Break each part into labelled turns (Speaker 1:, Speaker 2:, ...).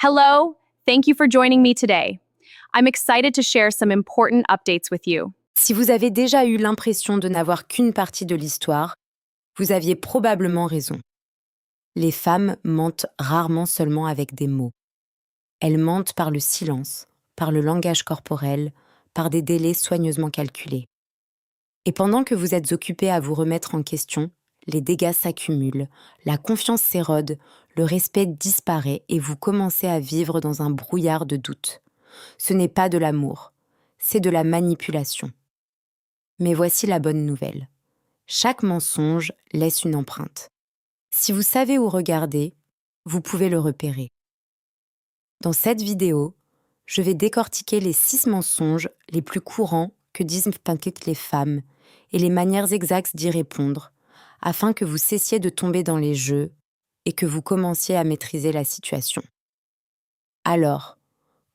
Speaker 1: Hello, thank you for joining me today. I'm excited to share some important updates with you.
Speaker 2: Si vous avez déjà eu l'impression de n'avoir qu'une partie de l'histoire, vous aviez probablement raison. Les femmes mentent rarement seulement avec des mots. Elles mentent par le silence, par le langage corporel, par des délais soigneusement calculés. Et pendant que vous êtes occupé à vous remettre en question, les dégâts s'accumulent, la confiance s'érode, le respect disparaît et vous commencez à vivre dans un brouillard de doutes. Ce n'est pas de l'amour, c'est de la manipulation. Mais voici la bonne nouvelle. Chaque mensonge laisse une empreinte. Si vous savez où regarder, vous pouvez le repérer. Dans cette vidéo, je vais décortiquer les 6 mensonges les plus courants que disent peut-être les femmes et les manières exactes d'y répondre, afin que vous cessiez de tomber dans les jeux et que vous commenciez à maîtriser la situation. Alors,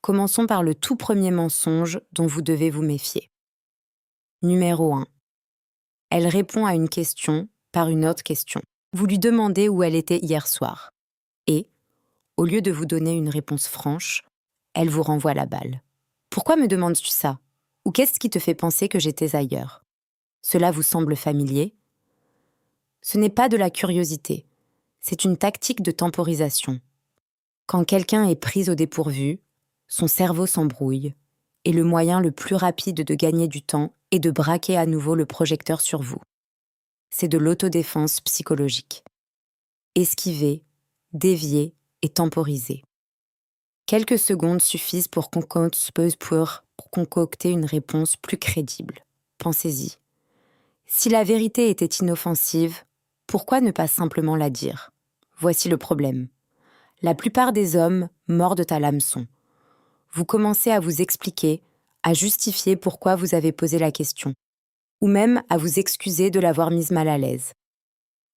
Speaker 2: commençons par le tout premier mensonge dont vous devez vous méfier. Numéro 1. Elle répond à une question par une autre question. Vous lui demandez où elle était hier soir. Et, au lieu de vous donner une réponse franche, elle vous renvoie la balle. Pourquoi me demandes-tu ça? Ou qu'est-ce qui te fait penser que j'étais ailleurs? Cela vous semble familier? Ce n'est pas de la curiosité, c'est une tactique de temporisation. Quand quelqu'un est pris au dépourvu, son cerveau s'embrouille, et le moyen le plus rapide de gagner du temps est de braquer à nouveau le projecteur sur vous. C'est de l'autodéfense psychologique. Esquiver, dévier et temporiser. Quelques secondes suffisent pour concocter une réponse plus crédible. Pensez-y. Si la vérité était inoffensive, pourquoi ne pas simplement la dire? Voici le problème. La plupart des hommes mordent à l'hameçon. Vous commencez à vous expliquer, à justifier pourquoi vous avez posé la question, ou même à vous excuser de l'avoir mise mal à l'aise.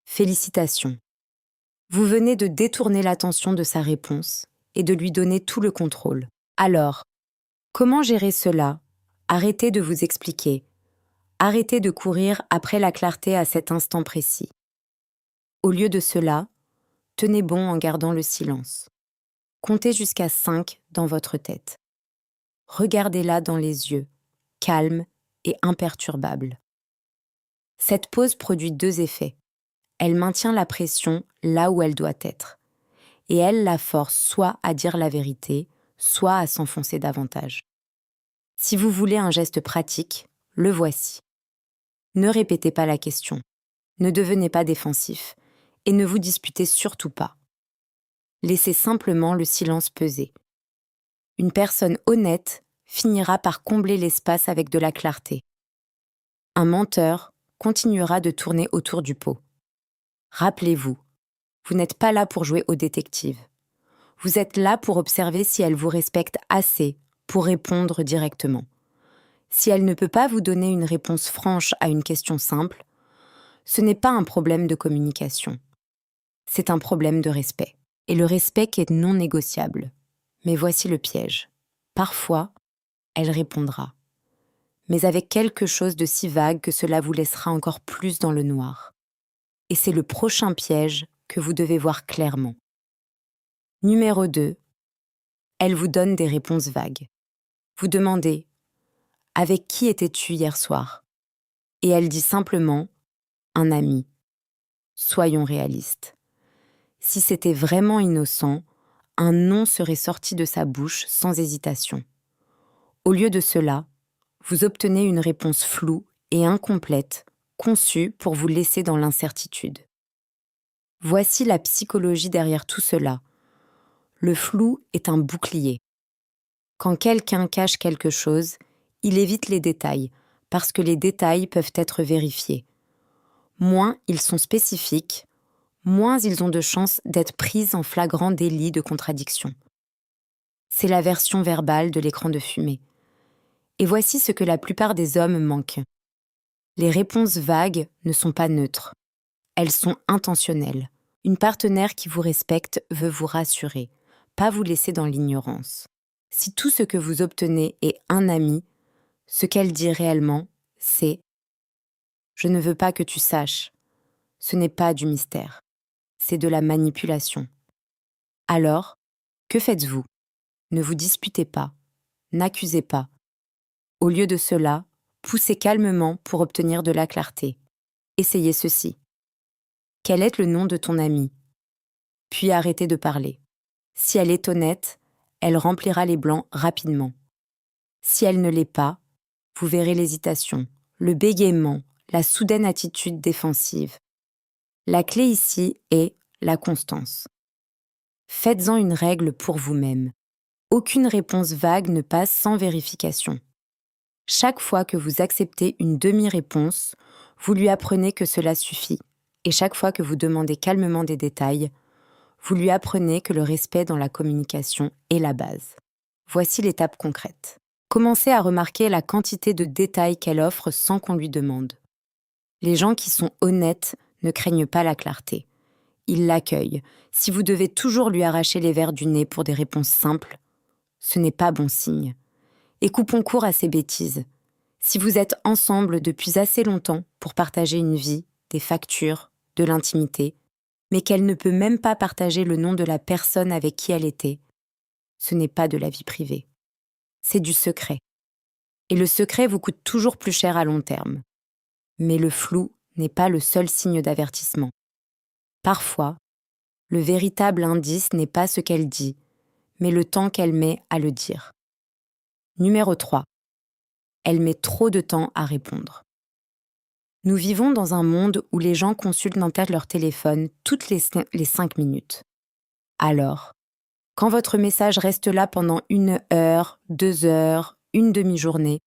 Speaker 2: Félicitations. Vous venez de détourner l'attention de sa réponse et de lui donner tout le contrôle. Alors, comment gérer cela? Arrêtez de vous expliquer. Arrêtez de courir après la clarté à cet instant précis. Au lieu de cela, tenez bon en gardant le silence. Comptez jusqu'à 5 dans votre tête. Regardez-la dans les yeux, calme et imperturbable. Cette pause produit 2 effets. Elle maintient la pression là où elle doit être. Et elle la force soit à dire la vérité, soit à s'enfoncer davantage. Si vous voulez un geste pratique, le voici. Ne répétez pas la question, ne devenez pas défensif, et ne vous disputez surtout pas. Laissez simplement le silence peser. Une personne honnête finira par combler l'espace avec de la clarté. Un menteur continuera de tourner autour du pot. Rappelez-vous, vous n'êtes pas là pour jouer au détective. Vous êtes là pour observer si elle vous respecte assez pour répondre directement. Si elle ne peut pas vous donner une réponse franche à une question simple, ce n'est pas un problème de communication. C'est un problème de respect. Et le respect qui est non négociable. Mais voici le piège. Parfois, elle répondra. Mais avec quelque chose de si vague que cela vous laissera encore plus dans le noir. Et c'est le prochain piège que vous devez voir clairement. Numéro 2. Elle vous donne des réponses vagues. Vous demandez « Avec qui étais-tu hier soir ?» Et elle dit simplement « Un ami ». Soyons réalistes. Si c'était vraiment innocent, un nom serait sorti de sa bouche sans hésitation. Au lieu de cela, vous obtenez une réponse floue et incomplète, conçue pour vous laisser dans l'incertitude. Voici la psychologie derrière tout cela. Le flou est un bouclier. Quand quelqu'un cache quelque chose, il évite les détails, parce que les détails peuvent être vérifiés. Moins ils sont spécifiques, moins ils ont de chances d'être pris en flagrant délit de contradiction. C'est la version verbale de l'écran de fumée. Et voici ce que la plupart des hommes manquent. Les réponses vagues ne sont pas neutres. Elles sont intentionnelles. Une partenaire qui vous respecte veut vous rassurer, pas vous laisser dans l'ignorance. Si tout ce que vous obtenez est un ami, ce qu'elle dit réellement, c'est « Je ne veux pas que tu saches ». Ce n'est pas du mystère. C'est de la manipulation. Alors, Que faites-vous? Ne vous disputez pas, n'accusez pas. Au lieu de cela, poussez calmement pour obtenir de la clarté. Essayez ceci. Quel est le nom de ton amie? Puis arrêtez de parler. Si elle est honnête, elle remplira les blancs rapidement. Si elle ne l'est pas, vous verrez l'hésitation, le bégaiement, la soudaine attitude défensive. La clé ici est la constance. Faites-en une règle pour vous-même. Aucune réponse vague ne passe sans vérification. Chaque fois que vous acceptez une demi-réponse, vous lui apprenez que cela suffit. Et chaque fois que vous demandez calmement des détails, vous lui apprenez que le respect dans la communication est la base. Voici l'étape concrète. Commencez à remarquer la quantité de détails qu'elle offre sans qu'on lui demande. Les gens qui sont honnêtes ne craignent pas la clarté. Ils l'accueillent. Si vous devez toujours lui arracher les vers du nez pour des réponses simples, ce n'est pas bon signe. Et coupons court à ces bêtises. Si vous êtes ensemble depuis assez longtemps pour partager une vie, des factures, de l'intimité, mais qu'elle ne peut même pas partager le nom de la personne avec qui elle était, ce n'est pas de la vie privée. C'est du secret. Et le secret vous coûte toujours plus cher à long terme. Mais le flou n'est pas le seul signe d'avertissement. Parfois, le véritable indice n'est pas ce qu'elle dit, mais le temps qu'elle met à le dire. Numéro 3. Elle met trop de temps à répondre. Nous vivons dans un monde où les gens consultent leur téléphone toutes les 5 minutes. Alors, quand votre message reste là pendant 1 heure, 2 heures, une demi-journée,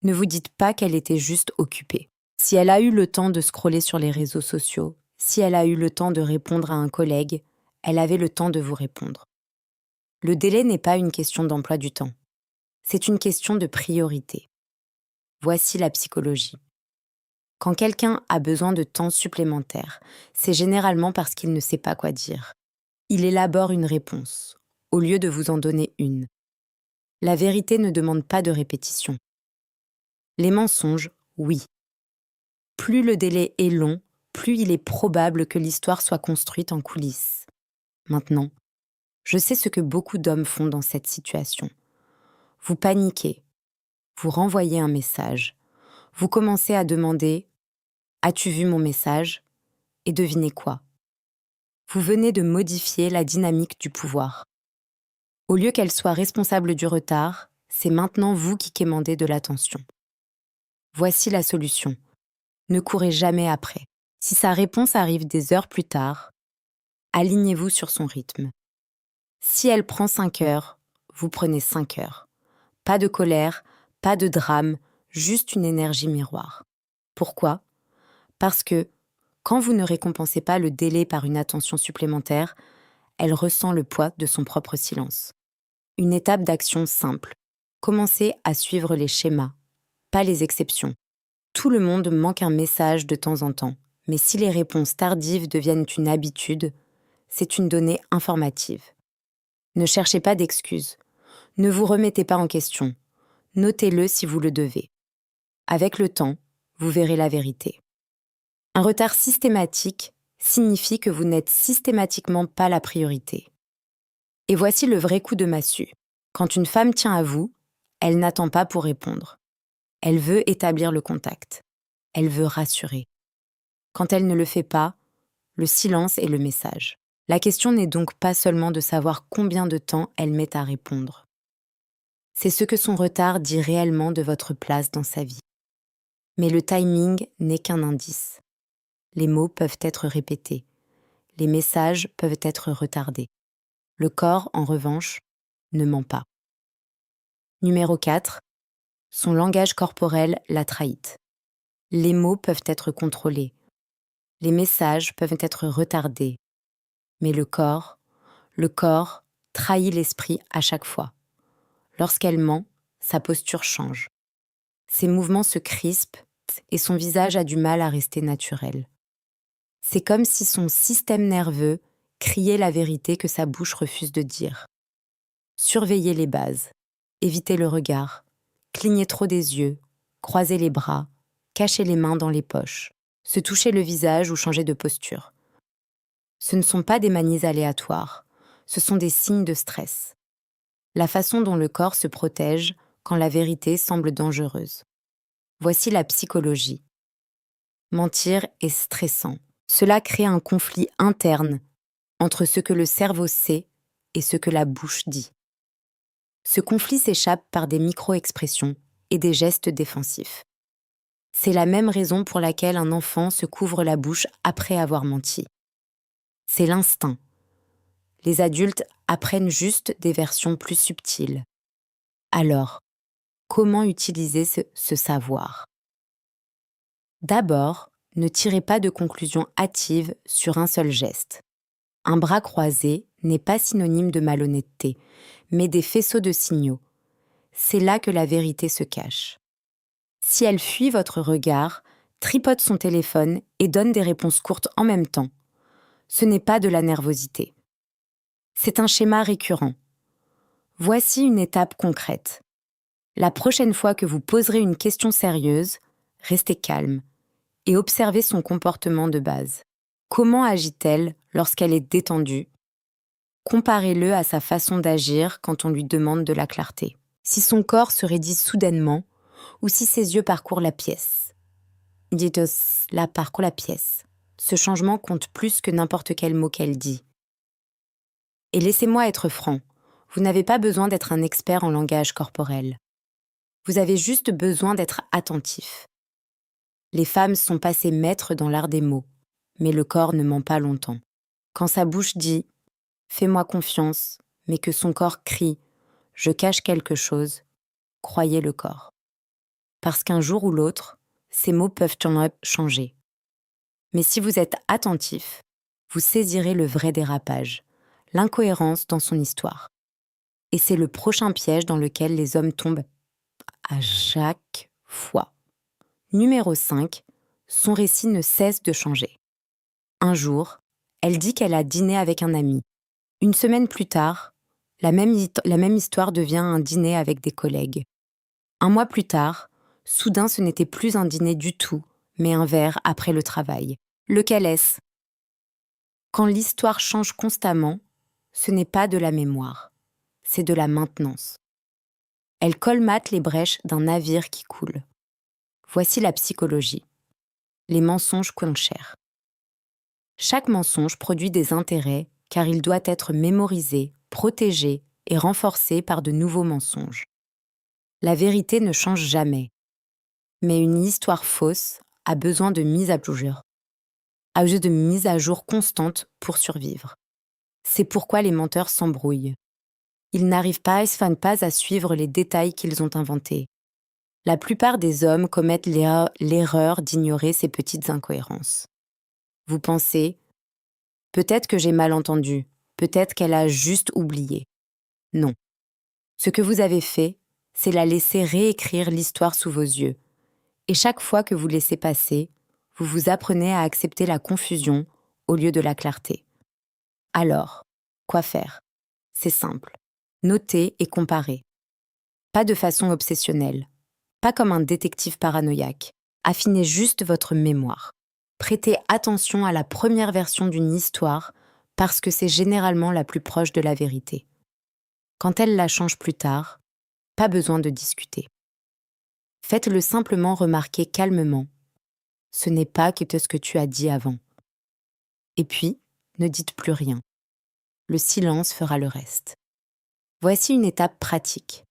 Speaker 2: ne vous dites pas qu'elle était juste occupée. Si elle a eu le temps de scroller sur les réseaux sociaux, si elle a eu le temps de répondre à un collègue, elle avait le temps de vous répondre. Le délai n'est pas une question d'emploi du temps. C'est une question de priorité. Voici la psychologie. Quand quelqu'un a besoin de temps supplémentaire, c'est généralement parce qu'il ne sait pas quoi dire. Il élabore une réponse, au lieu de vous en donner une. La vérité ne demande pas de répétition. Les mensonges, oui. Plus le délai est long, plus il est probable que l'histoire soit construite en coulisses. Maintenant, je sais ce que beaucoup d'hommes font dans cette situation. Vous paniquez, vous renvoyez un message, vous commencez à demander « As-tu vu mon message ?» Et devinez quoi? Vous venez de modifier la dynamique du pouvoir. Au lieu qu'elle soit responsable du retard, c'est maintenant vous qui quémandez de l'attention. Voici la solution. Ne courez jamais après. Si sa réponse arrive des heures plus tard, alignez-vous sur son rythme. Si elle prend 5 heures, vous prenez 5 heures. Pas de colère, pas de drame, juste une énergie miroir. Pourquoi? Parce que, quand vous ne récompensez pas le délai par une attention supplémentaire, elle ressent le poids de son propre silence. Une étape d'action simple. Commencez à suivre les schémas, pas les exceptions. Tout le monde manque un message de temps en temps, mais si les réponses tardives deviennent une habitude, c'est une donnée informative. Ne cherchez pas d'excuses. Ne vous remettez pas en question. Notez-le si vous le devez. Avec le temps, vous verrez la vérité. Un retard systématique signifie que vous n'êtes systématiquement pas la priorité. Et voici le vrai coup de massue. Quand une femme tient à vous, elle n'attend pas pour répondre. Elle veut établir le contact. Elle veut rassurer. Quand elle ne le fait pas, le silence est le message. La question n'est donc pas seulement de savoir combien de temps elle met à répondre. C'est ce que son retard dit réellement de votre place dans sa vie. Mais le timing n'est qu'un indice. Les mots peuvent être répétés. Les messages peuvent être retardés. Le corps, en revanche, ne ment pas. Numéro 4. Son langage corporel l'a trahite. Les mots peuvent être contrôlés. Les messages peuvent être retardés. Mais le corps trahit l'esprit à chaque fois. Lorsqu'elle ment, sa posture change. Ses mouvements se crispent et son visage a du mal à rester naturel. C'est comme si son système nerveux criait la vérité que sa bouche refuse de dire. Surveillez les bases, évitez le regard, clignez trop des yeux, croisez les bras, cachez les mains dans les poches, se toucher le visage ou changer de posture. Ce ne sont pas des manies aléatoires, ce sont des signes de stress. La façon dont le corps se protège quand la vérité semble dangereuse. Voici la psychologie. Mentir est stressant. Cela crée un conflit interne entre ce que le cerveau sait et ce que la bouche dit. Ce conflit s'échappe par des micro-expressions et des gestes défensifs. C'est la même raison pour laquelle un enfant se couvre la bouche après avoir menti. C'est l'instinct. Les adultes apprennent juste des versions plus subtiles. Alors, comment utiliser ce savoir ? D'abord, ne tirez pas de conclusions hâtives sur un seul geste. Un bras croisé n'est pas synonyme de malhonnêteté, mais des faisceaux de signaux. C'est là que la vérité se cache. Si elle fuit votre regard, tripote son téléphone et donne des réponses courtes en même temps, ce n'est pas de la nervosité. C'est un schéma récurrent. Voici une étape concrète. La prochaine fois que vous poserez une question sérieuse, restez calme et observez son comportement de base. Comment agit-elle lorsqu'elle est détendue ? Comparez-le à sa façon d'agir quand on lui demande de la clarté. Si son corps se raidit soudainement ou si ses yeux parcourent la pièce. Dites là parcourt la pièce. Ce changement compte plus que n'importe quel mot qu'elle dit. Et laissez-moi être franc, vous n'avez pas besoin d'être un expert en langage corporel. Vous avez juste besoin d'être attentif. Les femmes sont passées maîtres dans l'art des mots, mais le corps ne ment pas longtemps. Quand sa bouche dit « fais-moi confiance », mais que son corps crie « je cache quelque chose », croyez le corps. Parce qu'un jour ou l'autre, ces mots peuvent changer. Mais si vous êtes attentif, vous saisirez le vrai dérapage, l'incohérence dans son histoire. Et c'est le prochain piège dans lequel les hommes tombent à chaque fois. Numéro 5, son récit ne cesse de changer. Un jour, elle dit qu'elle a dîné avec un ami. Une semaine plus tard, la même histoire devient un dîner avec des collègues. Un mois plus tard, soudain ce n'était plus un dîner du tout, mais un verre après le travail. Lequel est-ce ? Quand l'histoire change constamment, ce n'est pas de la mémoire, c'est de la maintenance. Elle colmate les brèches d'un navire qui coule. Voici la psychologie. Les mensonges coûtent cher. Chaque mensonge produit des intérêts car il doit être mémorisé, protégé et renforcé par de nouveaux mensonges. La vérité ne change jamais, mais une histoire fausse a besoin de mise à jour constante pour survivre. C'est pourquoi les menteurs s'embrouillent. Ils n'arrivent pas à suivre les détails qu'ils ont inventés. La plupart des hommes commettent l'erreur d'ignorer ces petites incohérences. Vous pensez, peut-être que j'ai mal entendu, peut-être qu'elle a juste oublié. Non. Ce que vous avez fait, c'est la laisser réécrire l'histoire sous vos yeux. Et chaque fois que vous laissez passer, vous vous apprenez à accepter la confusion au lieu de la clarté. Alors, quoi faire ? C'est simple. Notez et comparez. Pas de façon obsessionnelle. Pas comme un détective paranoïaque. Affinez juste votre mémoire. Prêtez attention à la première version d'une histoire parce que c'est généralement la plus proche de la vérité. Quand elle la change plus tard, pas besoin de discuter. Faites-le simplement remarquer calmement. Ce n'est pas que ce que tu as dit avant. Et puis, ne dites plus rien. Le silence fera le reste. Voici une étape pratique.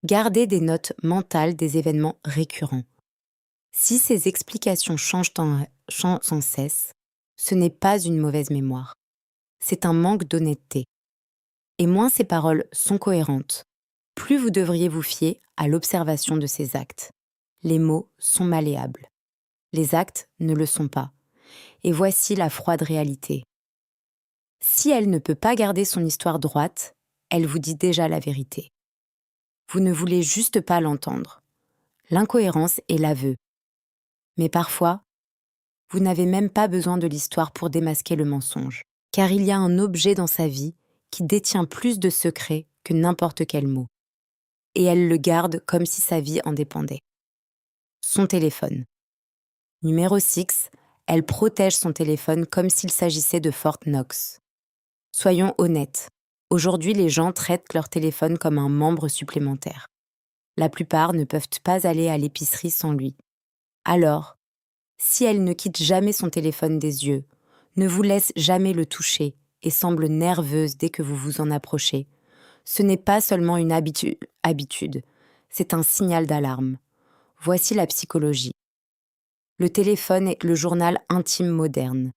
Speaker 2: Gardez des notes mentales des événements récurrents. Si ces explications changent sans cesse, ce n'est pas une mauvaise mémoire. C'est un manque d'honnêteté. Et moins ces paroles sont cohérentes, plus vous devriez vous fier à l'observation de ces actes. Les mots sont malléables. Les actes ne le sont pas. Et voici la froide réalité. Si elle ne peut pas garder son histoire droite, elle vous dit déjà la vérité. Vous ne voulez juste pas l'entendre. L'incohérence est l'aveu. Mais parfois, vous n'avez même pas besoin de l'histoire pour démasquer le mensonge, car il y a un objet dans sa vie qui détient plus de secrets que n'importe quel mot. Et elle le garde comme si sa vie en dépendait. Son téléphone. Numéro 6, elle protège son téléphone comme s'il s'agissait de Fort Knox. Soyons honnêtes. Aujourd'hui, les gens traitent leur téléphone comme un membre supplémentaire. La plupart ne peuvent pas aller à l'épicerie sans lui. Alors, si elle ne quitte jamais son téléphone des yeux, ne vous laisse jamais le toucher et semble nerveuse dès que vous vous en approchez, ce n'est pas seulement une habitude, c'est un signal d'alarme. Voici la psychologie. Le téléphone est le journal intime moderne.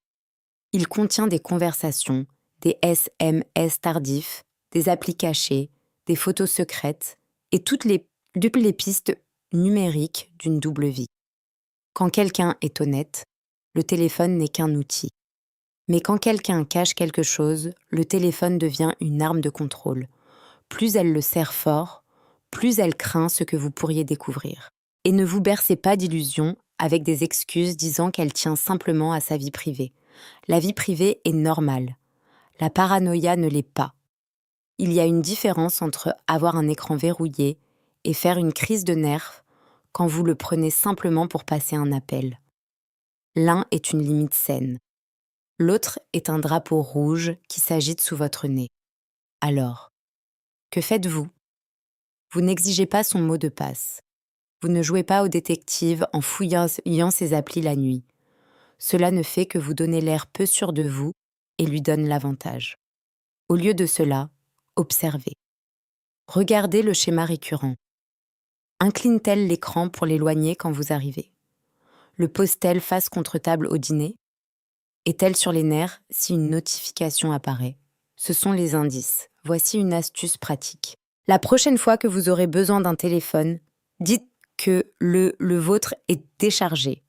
Speaker 2: Il contient des conversations, des SMS tardifs, des applis cachées, des photos secrètes et toutes les pistes numériques d'une double vie. Quand quelqu'un est honnête, le téléphone n'est qu'un outil. Mais quand quelqu'un cache quelque chose, le téléphone devient une arme de contrôle. Plus elle le serre fort, plus elle craint ce que vous pourriez découvrir. Et ne vous bercez pas d'illusions avec des excuses disant qu'elle tient simplement à sa vie privée. La vie privée est normale. La paranoïa ne l'est pas. Il y a une différence entre avoir un écran verrouillé et faire une crise de nerfs quand vous le prenez simplement pour passer un appel. L'un est une limite saine. L'autre est un drapeau rouge qui s'agite sous votre nez. Alors, que faites-vous ? Vous n'exigez pas son mot de passe. Vous ne jouez pas au détective en fouillant ses applis la nuit. Cela ne fait que vous donner l'air peu sûr de vous et lui donne l'avantage. Au lieu de cela, observez. Regardez le schéma récurrent. Incline-t-elle l'écran pour l'éloigner quand vous arrivez ? Le pose-t-elle face contre table au dîner ? Est-elle sur les nerfs si une notification apparaît ? Ce sont les indices. Voici une astuce pratique. La prochaine fois que vous aurez besoin d'un téléphone, dites que le vôtre est déchargé.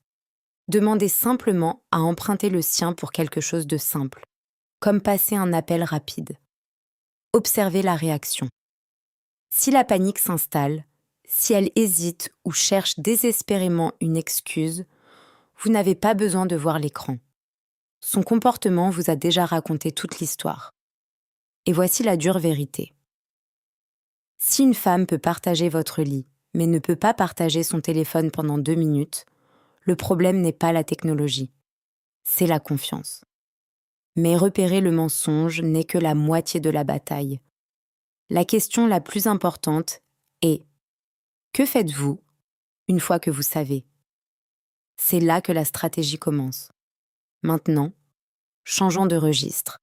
Speaker 2: Demandez simplement à emprunter le sien pour quelque chose de simple, comme passer un appel rapide. Observez la réaction. Si la panique s'installe, si elle hésite ou cherche désespérément une excuse, vous n'avez pas besoin de voir l'écran. Son comportement vous a déjà raconté toute l'histoire. Et voici la dure vérité. Si une femme peut partager votre lit, mais ne peut pas partager son téléphone pendant 2 minutes, le problème n'est pas la technologie, c'est la confiance. Mais repérer le mensonge n'est que la moitié de la bataille. La question la plus importante est « Que faites-vous une fois que vous savez ?» C'est là que la stratégie commence. Maintenant, changeons de registre.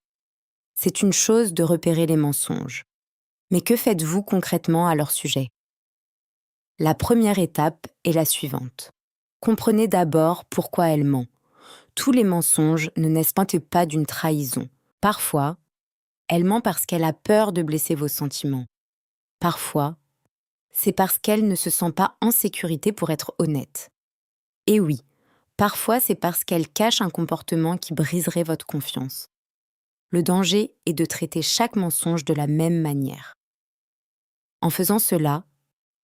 Speaker 2: C'est une chose de repérer les mensonges. Mais que faites-vous concrètement à leur sujet ? La première étape est la suivante. Comprenez d'abord pourquoi elle ment. Tous les mensonges ne naissent pas d'une trahison. Parfois, elle ment parce qu'elle a peur de blesser vos sentiments. Parfois, c'est parce qu'elle ne se sent pas en sécurité pour être honnête. Et oui, parfois c'est parce qu'elle cache un comportement qui briserait votre confiance. Le danger est de traiter chaque mensonge de la même manière. En faisant cela,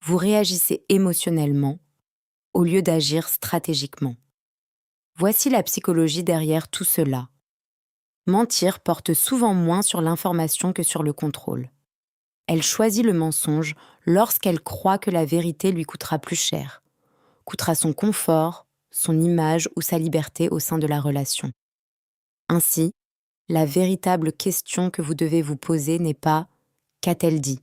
Speaker 2: vous réagissez émotionnellement au lieu d'agir stratégiquement. Voici la psychologie derrière tout cela. Mentir porte souvent moins sur l'information que sur le contrôle. Elle choisit le mensonge lorsqu'elle croit que la vérité lui coûtera plus cher, coûtera son confort, son image ou sa liberté au sein de la relation. Ainsi, la véritable question que vous devez vous poser n'est pas « qu'a-t-elle dit ?»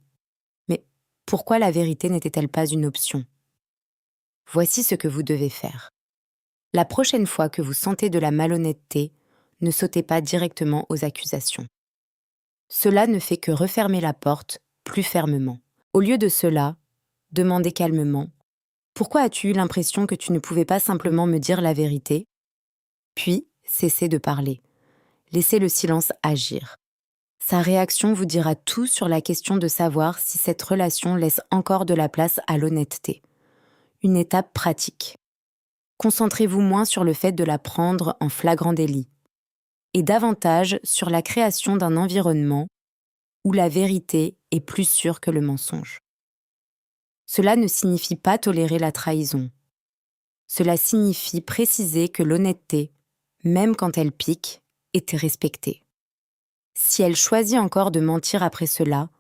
Speaker 2: mais « pourquoi la vérité n'était-elle pas une option ?» Voici ce que vous devez faire. La prochaine fois que vous sentez de la malhonnêteté, ne sautez pas directement aux accusations. Cela ne fait que refermer la porte plus fermement. Au lieu de cela, demandez calmement « Pourquoi as-tu eu l'impression que tu ne pouvais pas simplement me dire la vérité ?» Puis, cessez de parler. Laissez le silence agir. Sa réaction vous dira tout sur la question de savoir si cette relation laisse encore de la place à l'honnêteté. Une étape pratique. Concentrez-vous moins sur le fait de la prendre en flagrant délit et davantage sur la création d'un environnement où la vérité est plus sûre que le mensonge. Cela ne signifie pas tolérer la trahison. Cela signifie préciser que l'honnêteté, même quand elle pique, est respectée. Si elle choisit encore de mentir après cela,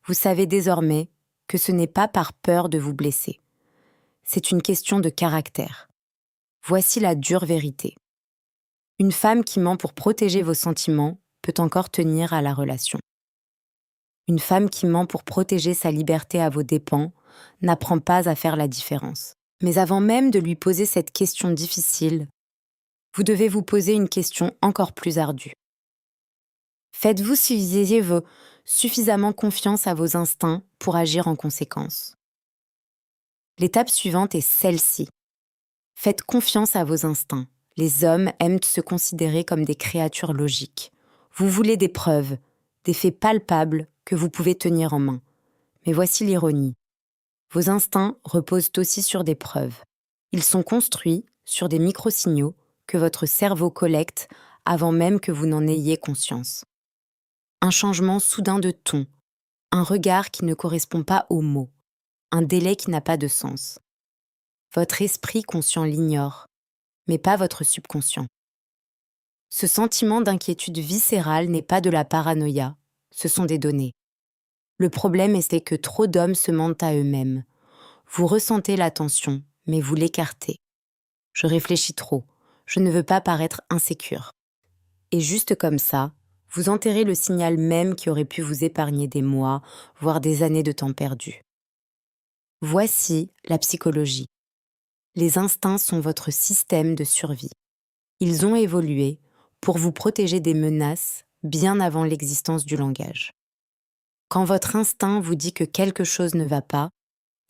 Speaker 2: vous savez désormais que ce n'est pas par peur de vous blesser. C'est une question de caractère. Voici la dure vérité. Une femme qui ment pour protéger vos sentiments peut peut encore tenir à la relation. Une femme qui ment pour protéger sa liberté à vos dépens n'apprend pas à faire la différence. Mais avant même de lui poser cette question difficile, vous devez vous poser une question encore plus ardue. Faites-vous suffisamment confiance à vos instincts pour agir en conséquence? L'étape suivante est celle-ci. Faites confiance à vos instincts. Les hommes aiment se considérer comme des créatures logiques. Vous voulez des preuves, des faits palpables que vous pouvez tenir en main. Mais voici l'ironie. Vos instincts reposent aussi sur des preuves. Ils sont construits sur des microsignaux que votre cerveau collecte avant même que vous n'en ayez conscience. Un changement soudain de ton, un regard qui ne correspond pas aux mots, un délai qui n'a pas de sens. Votre esprit conscient l'ignore, mais pas votre subconscient. Ce sentiment d'inquiétude viscérale n'est pas de la paranoïa, ce sont des données. Le problème est que trop d'hommes se mentent à eux-mêmes. Vous ressentez la tension, mais vous l'écartez. Je réfléchis trop, je ne veux pas paraître insécure. Et juste comme ça, vous enterrez le signal même qui aurait pu vous épargner des mois, voire des années de temps perdu. Voici la psychologie. Les instincts sont votre système de survie. Ils ont évolué pour vous protéger des menaces bien avant l'existence du langage. Quand votre instinct vous dit que quelque chose ne va pas,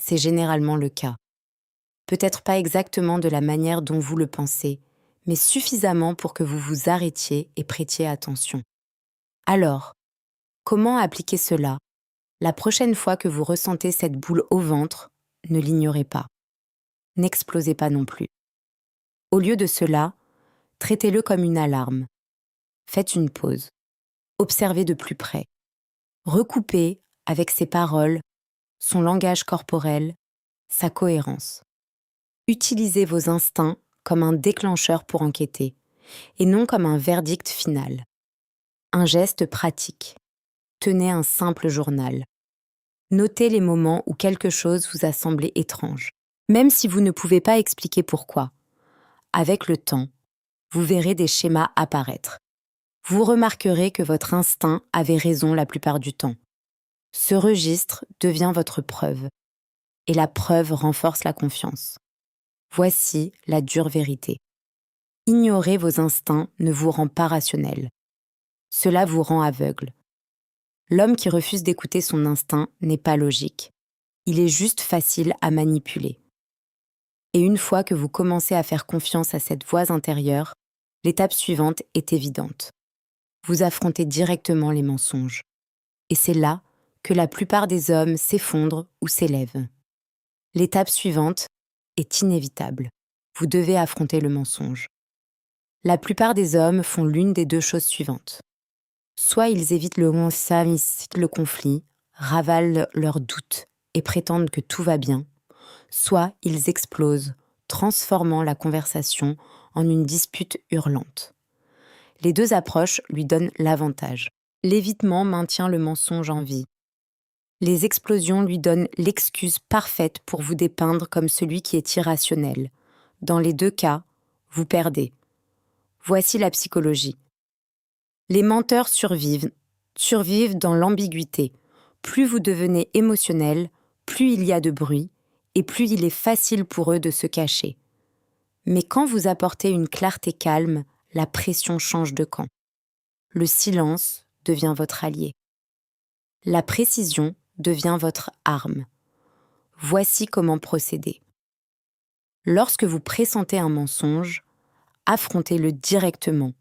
Speaker 2: c'est généralement le cas. Peut-être pas exactement de la manière dont vous le pensez, mais suffisamment pour que vous vous arrêtiez et prêtiez attention. Alors, comment appliquer cela? La prochaine fois que vous ressentez cette boule au ventre, ne l'ignorez pas. N'explosez pas non plus. Au lieu de cela, traitez-le comme une alarme. Faites une pause. Observez de plus près. Recoupez avec ses paroles, son langage corporel, sa cohérence. Utilisez vos instincts comme un déclencheur pour enquêter, et non comme un verdict final. Un geste pratique. Tenez un simple journal. Notez les moments où quelque chose vous a semblé étrange, même si vous ne pouvez pas expliquer pourquoi. Avec le temps, vous verrez des schémas apparaître. Vous remarquerez que votre instinct avait raison la plupart du temps. Ce registre devient votre preuve, et la preuve renforce la confiance. Voici la dure vérité. Ignorer vos instincts ne vous rend pas rationnel. Cela vous rend aveugle. L'homme qui refuse d'écouter son instinct n'est pas logique. Il est juste facile à manipuler. Et une fois que vous commencez à faire confiance à cette voix intérieure, l'étape suivante est évidente. Vous affrontez directement les mensonges. Et c'est là que la plupart des hommes s'effondrent ou s'élèvent. L'étape suivante est inévitable. Vous devez affronter le mensonge. La plupart des hommes font l'une des deux choses suivantes. Soit ils évitent le conflit, ravalent leurs doutes et prétendent que tout va bien, soit ils explosent, transformant la conversation en une dispute hurlante. Les deux approches lui donnent l'avantage. L'évitement maintient le mensonge en vie. Les explosions lui donnent l'excuse parfaite pour vous dépeindre comme celui qui est irrationnel. Dans les deux cas, vous perdez. Voici la psychologie. Les menteurs survivent dans l'ambiguïté. Plus vous devenez émotionnel, plus il y a de bruit, et plus il est facile pour eux de se cacher. Mais quand vous apportez une clarté calme, la pression change de camp. Le silence devient votre allié. La précision devient votre arme. Voici comment procéder. Lorsque vous pressentez un mensonge, affrontez-le directement,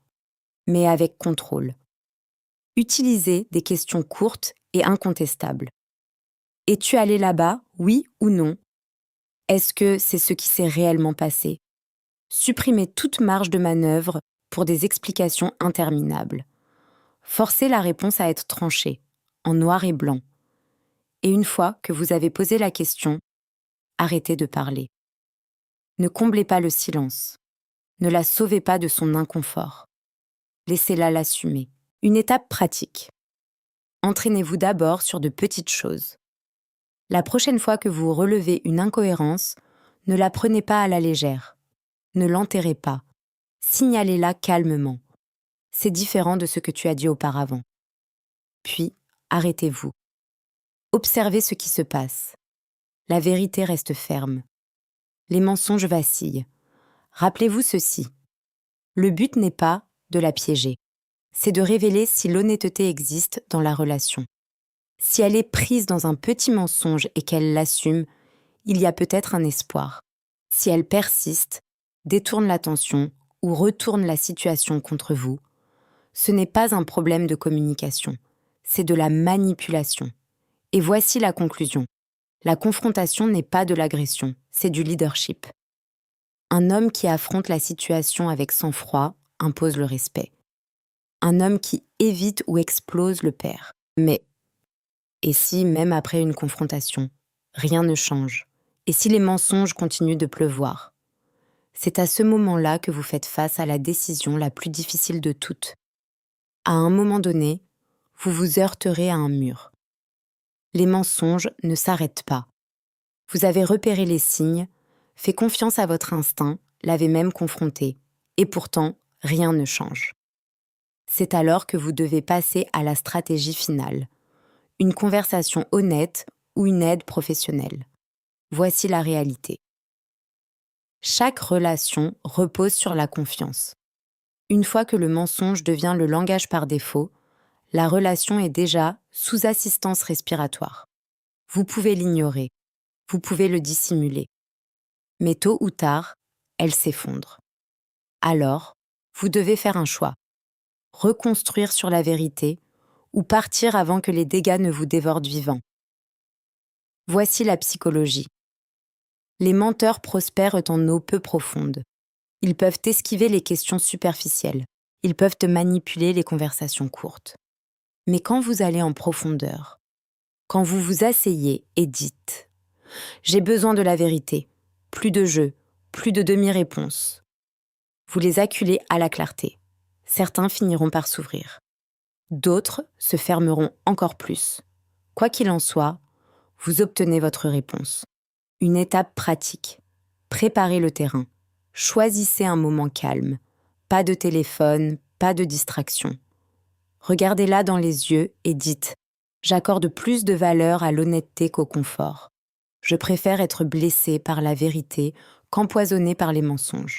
Speaker 2: mais avec contrôle. Utilisez des questions courtes et incontestables. Es-tu allé là-bas, oui ou non? Est-ce que c'est ce qui s'est réellement passé? Supprimez toute marge de manœuvre pour des explications interminables. Forcez la réponse à être tranchée, en noir et blanc. Et une fois que vous avez posé la question, arrêtez de parler. Ne comblez pas le silence. Ne la sauvez pas de son inconfort. Laissez-la l'assumer. Une étape pratique. Entraînez-vous d'abord sur de petites choses. La prochaine fois que vous relevez une incohérence, ne la prenez pas à la légère. Ne l'enterrez pas. Signalez-la calmement. C'est différent de ce que tu as dit auparavant. Puis, arrêtez-vous. Observez ce qui se passe. La vérité reste ferme. Les mensonges vacillent. Rappelez-vous ceci. Le but n'est pas de la piéger. C'est de révéler si l'honnêteté existe dans la relation. Si elle est prise dans un petit mensonge et qu'elle l'assume, il y a peut-être un espoir. Si elle persiste, détourne l'attention ou retourne la situation contre vous, ce n'est pas un problème de communication, c'est de la manipulation. Et voici la conclusion. La confrontation n'est pas de l'agression, c'est du leadership. Un homme qui affronte la situation avec sang-froid impose le respect. Un homme qui évite ou explose le perd. Mais, et si, même après une confrontation, rien ne change? Et si les mensonges continuent de pleuvoir? C'est à ce moment-là que vous faites face à la décision la plus difficile de toutes. À un moment donné, vous vous heurterez à un mur. Les mensonges ne s'arrêtent pas. Vous avez repéré les signes, fait confiance à votre instinct, l'avez même confronté, et pourtant, rien ne change. C'est alors que vous devez passer à la stratégie finale, une conversation honnête ou une aide professionnelle. Voici la réalité. Chaque relation repose sur la confiance. Une fois que le mensonge devient le langage par défaut, la relation est déjà sous assistance respiratoire. Vous pouvez l'ignorer, vous pouvez le dissimuler. Mais tôt ou tard, elle s'effondre. Alors, vous devez faire un choix. Reconstruire sur la vérité ou partir avant que les dégâts ne vous dévorent vivant. Voici la psychologie. Les menteurs prospèrent en eau peu profonde. Ils peuvent esquiver les questions superficielles. Ils peuvent te manipuler les conversations courtes. Mais quand vous allez en profondeur, quand vous vous asseyez et dites « J'ai besoin de la vérité, plus de jeu, plus de demi-réponse », vous les acculez à la clarté. Certains finiront par s'ouvrir. D'autres se fermeront encore plus. Quoi qu'il en soit, vous obtenez votre réponse. Une étape pratique. Préparez le terrain. Choisissez un moment calme. Pas de téléphone, pas de distraction. Regardez-la dans les yeux et dites « J'accorde plus de valeur à l'honnêteté qu'au confort. Je préfère être blessé par la vérité qu'empoisonné par les mensonges.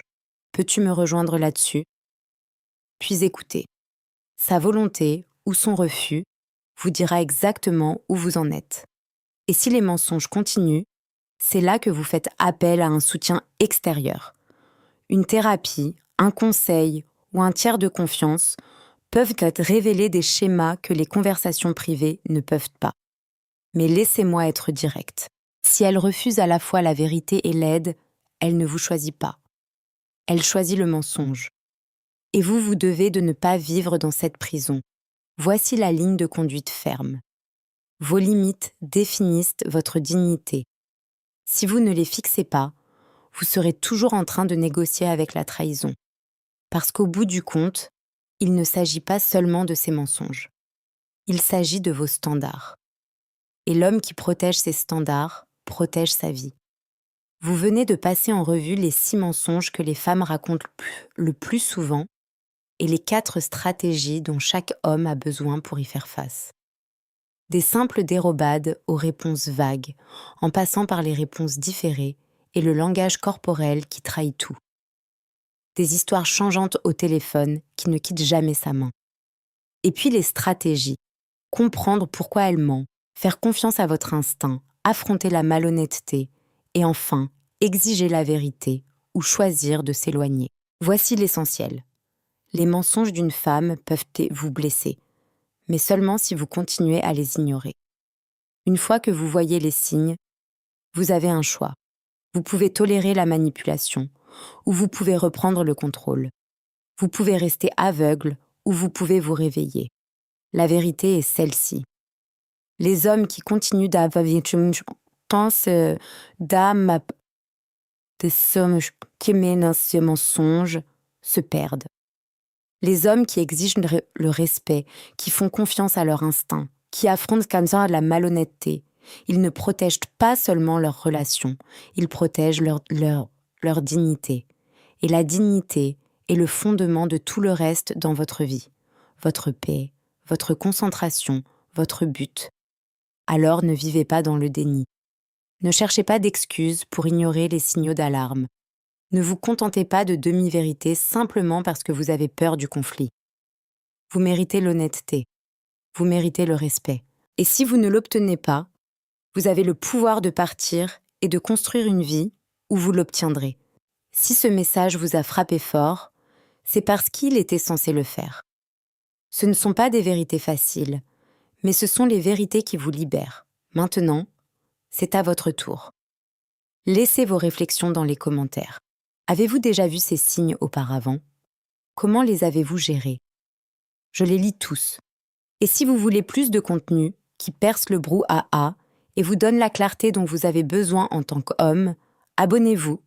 Speaker 2: Peux-tu me rejoindre là-dessus ?» Puis écoutez. Sa volonté ou son refus vous dira exactement où vous en êtes. Et si les mensonges continuent, c'est là que vous faites appel à un soutien extérieur. Une thérapie, un conseil ou un tiers de confiance peuvent révéler des schémas que les conversations privées ne peuvent pas. Mais laissez-moi être direct. Si elle refuse à la fois la vérité et l'aide, elle ne vous choisit pas. Elle choisit le mensonge. Et vous devez de ne pas vivre dans cette prison. Voici la ligne de conduite ferme. Vos limites définissent votre dignité. Si vous ne les fixez pas, vous serez toujours en train de négocier avec la trahison. Parce qu'au bout du compte, il ne s'agit pas seulement de ces mensonges. Il s'agit de vos standards. Et l'homme qui protège ses standards protège sa vie. Vous venez de passer en revue les 6 mensonges que les femmes racontent le plus souvent et les 4 stratégies dont chaque homme a besoin pour y faire face. Des simples dérobades aux réponses vagues, en passant par les réponses différées et le langage corporel qui trahit tout. Des histoires changeantes au téléphone qui ne quittent jamais sa main. Et puis les stratégies. Comprendre pourquoi elle ment, faire confiance à votre instinct, affronter la malhonnêteté et enfin, exiger la vérité ou choisir de s'éloigner. Voici l'essentiel. Les mensonges d'une femme peuvent vous blesser, mais seulement si vous continuez à les ignorer. Une fois que vous voyez les signes, vous avez un choix. Vous pouvez tolérer la manipulation ou vous pouvez reprendre le contrôle. Vous pouvez rester aveugle ou vous pouvez vous réveiller. La vérité est celle-ci. Les hommes qui continuent ce mensonge se perdent. Les hommes qui exigent le respect, qui font confiance à leur instinct, qui affrontent comme ça la malhonnêteté, ils ne protègent pas seulement leurs relations, ils protègent leur dignité. Et la dignité est le fondement de tout le reste dans votre vie. Votre paix, votre concentration, votre but. Alors ne vivez pas dans le déni. Ne cherchez pas d'excuses pour ignorer les signaux d'alarme. Ne vous contentez pas de demi-vérités simplement parce que vous avez peur du conflit. Vous méritez l'honnêteté. Vous méritez le respect. Et si vous ne l'obtenez pas, vous avez le pouvoir de partir et de construire une vie où vous l'obtiendrez. Si ce message vous a frappé fort, c'est parce qu'il était censé le faire. Ce ne sont pas des vérités faciles, mais ce sont les vérités qui vous libèrent. Maintenant, c'est à votre tour. Laissez vos réflexions dans les commentaires. Avez-vous déjà vu ces signes auparavant? Comment les avez-vous gérés? Je les lis tous. Et si vous voulez plus de contenu qui perce le brouhaha et vous donne la clarté dont vous avez besoin en tant qu'homme, abonnez-vous,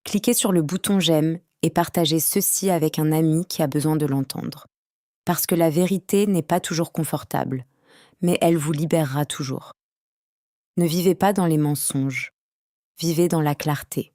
Speaker 2: cliquez sur le bouton j'aime et partagez ceci avec un ami qui a besoin de l'entendre. Parce que la vérité n'est pas toujours confortable, mais elle vous libérera toujours. Ne vivez pas dans les mensonges, vivez dans la clarté.